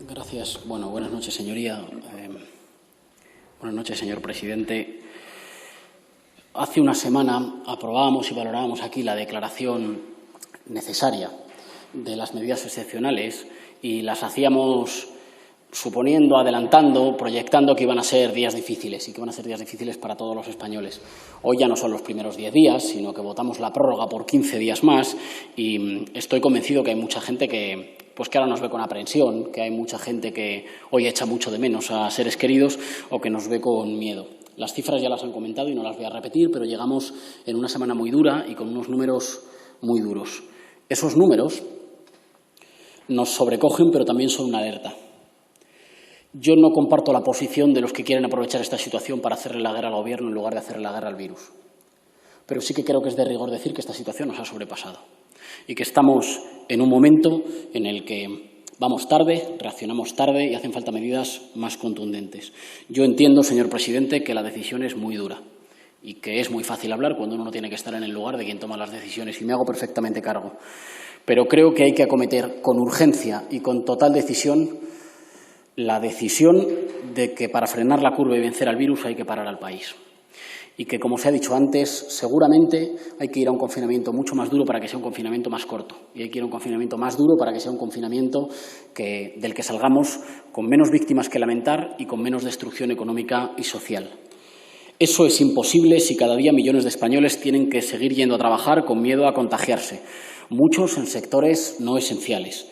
Gracias. Bueno, buenas noches, señoría. Buenas noches, señor presidente. Hace una semana aprobábamos y valorábamos aquí la declaración necesaria de las medidas excepcionales y las hacíamos suponiendo, adelantando, proyectando que iban a ser días difíciles y que van a ser días difíciles para todos los españoles. Hoy ya no son los primeros 10 días, sino que votamos la prórroga por 15 días más y estoy convencido que hay mucha gente que ahora nos ve con aprensión, que hay mucha gente que hoy echa mucho de menos a seres queridos o que nos ve con miedo. Las cifras ya las han comentado y no las voy a repetir, pero llegamos en una semana muy dura y con unos números muy duros. Esos números nos sobrecogen, pero también son una alerta. Yo no comparto la posición de los que quieren aprovechar esta situación para hacerle la guerra al Gobierno en lugar de hacerle la guerra al virus. Pero sí que creo que es de rigor decir que esta situación nos ha sobrepasado y que estamos en un momento en el que vamos tarde, reaccionamos tarde y hacen falta medidas más contundentes. Yo entiendo, señor presidente, que la decisión es muy dura y que es muy fácil hablar cuando uno no tiene que estar en el lugar de quien toma las decisiones, y me hago perfectamente cargo. Pero creo que hay que acometer con urgencia y con total decisión la decisión de que para frenar la curva y vencer al virus hay que parar al país. Y que, como se ha dicho antes, seguramente hay que ir a un confinamiento mucho más duro para que sea un confinamiento más corto. Y hay que ir a un confinamiento más duro para que sea un confinamiento del que salgamos con menos víctimas que lamentar y con menos destrucción económica y social. Eso es imposible si cada día millones de españoles tienen que seguir yendo a trabajar con miedo a contagiarse, muchos en sectores no esenciales.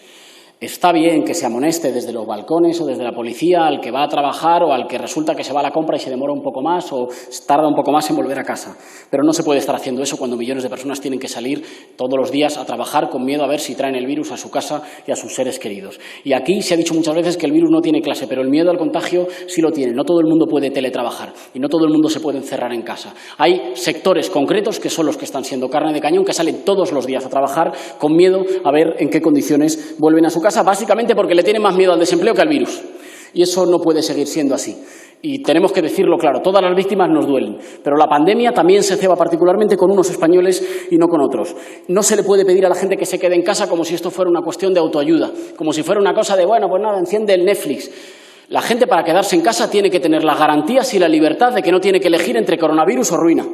Está bien que se amoneste desde los balcones o desde la policía al que va a trabajar o al que resulta que se va a la compra y se demora un poco más o tarda un poco más en volver a casa. Pero no se puede estar haciendo eso cuando millones de personas tienen que salir todos los días a trabajar con miedo a ver si traen el virus a su casa y a sus seres queridos. Y aquí se ha dicho muchas veces que el virus no tiene clase, pero el miedo al contagio sí lo tiene. No todo el mundo puede teletrabajar y no todo el mundo se puede encerrar en casa. Hay sectores concretos que son los que están siendo carne de cañón, que salen todos los días a trabajar con miedo a ver en qué condiciones vuelven a su casa, básicamente porque le tienen más miedo al desempleo que al virus. Y eso no puede seguir siendo así. Y tenemos que decirlo claro, todas las víctimas nos duelen, pero la pandemia también se ceba particularmente con unos españoles y no con otros. No se le puede pedir a la gente que se quede en casa como si esto fuera una cuestión de autoayuda, como si fuera una cosa de, bueno, pues nada, enciende el Netflix. La gente, para quedarse en casa, tiene que tener las garantías y la libertad de que no tiene que elegir entre coronavirus o ruina.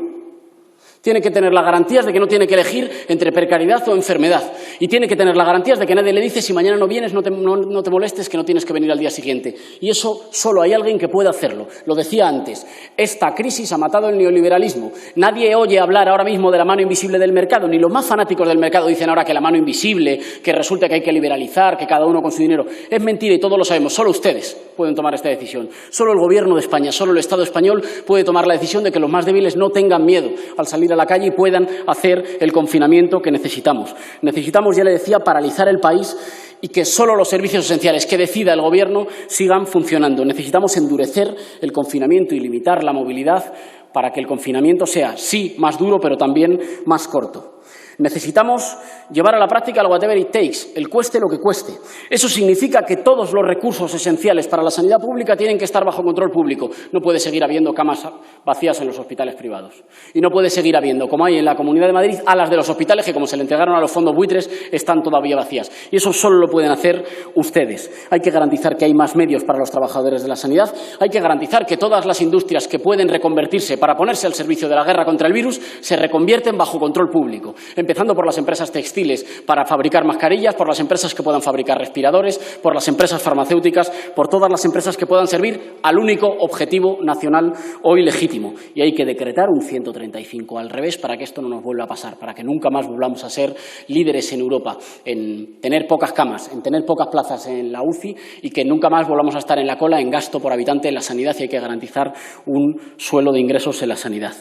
Tiene que tener las garantías de que no tiene que elegir entre precariedad o enfermedad. Y tiene que tener las garantías de que nadie le dice si mañana no vienes, no te molestes, que no tienes que venir al día siguiente. Y eso solo hay alguien que puede hacerlo. Lo decía antes, esta crisis ha matado el neoliberalismo. Nadie oye hablar ahora mismo de la mano invisible del mercado, ni los más fanáticos del mercado dicen ahora que la mano invisible, que resulta que hay que liberalizar, que cada uno con su dinero. Es mentira y todos lo sabemos. Solo ustedes pueden tomar esta decisión. Solo el Gobierno de España, solo el Estado español puede tomar la decisión de que los más débiles no tengan miedo al salir a la calle y puedan hacer el confinamiento que necesitamos. Necesitamos, ya le decía, paralizar el país y que solo los servicios esenciales que decida el Gobierno sigan funcionando. Necesitamos endurecer el confinamiento y limitar la movilidad para que el confinamiento sea, sí, más duro, pero también más corto. Necesitamos llevar a la práctica el whatever it takes, el cueste lo que cueste. Eso significa que todos los recursos esenciales para la sanidad pública tienen que estar bajo control público. No puede seguir habiendo camas vacías en los hospitales privados. Y no puede seguir habiendo, como hay en la Comunidad de Madrid, alas de los hospitales que, como se le entregaron a los fondos buitres, están todavía vacías. Y eso solo lo pueden hacer ustedes. Hay que garantizar que hay más medios para los trabajadores de la sanidad. Hay que garantizar que todas las industrias que pueden reconvertirse para ponerse al servicio de la guerra contra el virus se reconvierten bajo control público. Empezando por las empresas textiles para fabricar mascarillas, por las empresas que puedan fabricar respiradores, por las empresas farmacéuticas, por todas las empresas que puedan servir al único objetivo nacional hoy legítimo. Y hay que decretar un 135 al revés para que esto no nos vuelva a pasar, para que nunca más volvamos a ser líderes en Europa en tener pocas camas, en tener pocas plazas en la UCI y que nunca más volvamos a estar en la cola en gasto por habitante en la sanidad, y hay que garantizar un suelo de ingresos en la sanidad.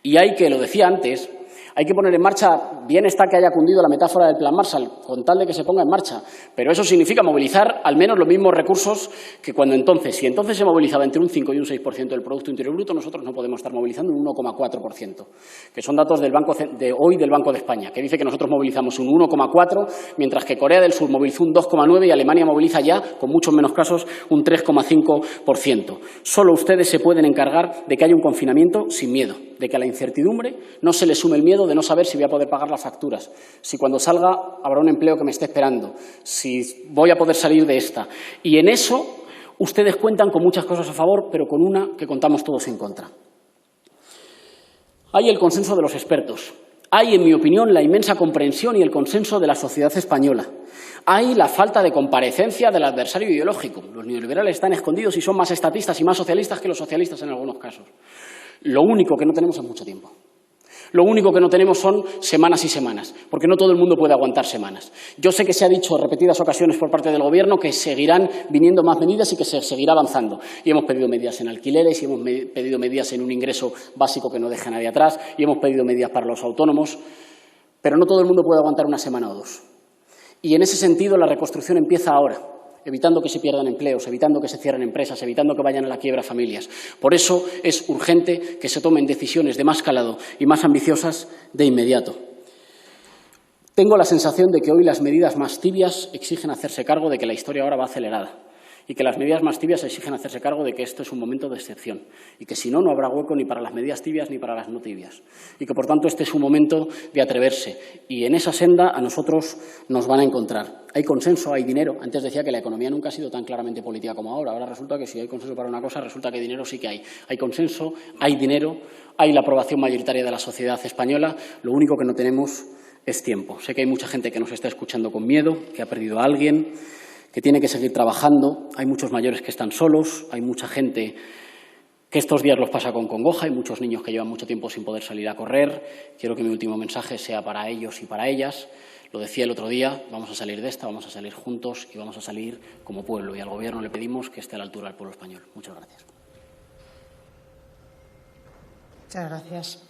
Y hay que, lo decía antes, hay que poner en marcha, bien está que haya cundido la metáfora del Plan Marshall, con tal de que se ponga en marcha, pero eso significa movilizar al menos los mismos recursos que cuando entonces. Si entonces se movilizaba entre un 5 y un 6% del Producto Interior Bruto, nosotros no podemos estar movilizando un 1,4%, que son datos del Banco de hoy del Banco de España, que dice que nosotros movilizamos un 1,4%, mientras que Corea del Sur movilizó un 2,9% y Alemania moviliza ya, con muchos menos casos, un 3,5%. Solo ustedes se pueden encargar de que haya un confinamiento sin miedo, de que a la incertidumbre no se le sume el miedo miedo de no saber si voy a poder pagar las facturas, si cuando salga habrá un empleo que me esté esperando, si voy a poder salir de esta. Y en eso ustedes cuentan con muchas cosas a favor, pero con una que contamos todos en contra. Hay el consenso de los expertos. Hay, en mi opinión, la inmensa comprensión y el consenso de la sociedad española. Hay la falta de comparecencia del adversario ideológico. Los neoliberales están escondidos y son más estatistas y más socialistas que los socialistas en algunos casos. Lo único que no tenemos es mucho tiempo. Lo único que no tenemos son semanas y semanas, porque no todo el mundo puede aguantar semanas. Yo sé que se ha dicho en repetidas ocasiones por parte del Gobierno que seguirán viniendo más medidas y que se seguirá avanzando. Y hemos pedido medidas en alquileres, y hemos pedido medidas en un ingreso básico que no deje a nadie atrás, y hemos pedido medidas para los autónomos, pero no todo el mundo puede aguantar una semana o dos. Y en ese sentido la reconstrucción empieza ahora, evitando que se pierdan empleos, evitando que se cierren empresas, evitando que vayan a la quiebra familias. Por eso es urgente que se tomen decisiones de más calado y más ambiciosas de inmediato. Tengo la sensación de que hoy las medidas más tibias exigen hacerse cargo de que la historia ahora va acelerada y que las medidas más tibias exigen hacerse cargo de que esto es un momento de excepción y que si no, no habrá hueco ni para las medidas tibias ni para las no tibias y que, por tanto, este es un momento de atreverse y en esa senda a nosotros nos van a encontrar. Hay consenso, hay dinero. Antes decía que la economía nunca ha sido tan claramente política como ahora. Ahora resulta que si hay consenso para una cosa, resulta que dinero sí que hay. Hay consenso, hay dinero, hay la aprobación mayoritaria de la sociedad española. Lo único que no tenemos es tiempo. Sé que hay mucha gente que nos está escuchando con miedo, que ha perdido a alguien, que tiene que seguir trabajando. Hay muchos mayores que están solos, hay mucha gente que estos días los pasa con congoja, hay muchos niños que llevan mucho tiempo sin poder salir a correr. Quiero que mi último mensaje sea para ellos y para ellas. Lo decía el otro día, vamos a salir de esta, vamos a salir juntos y vamos a salir como pueblo. Y al Gobierno le pedimos que esté a la altura del pueblo español. Muchas gracias. Muchas gracias.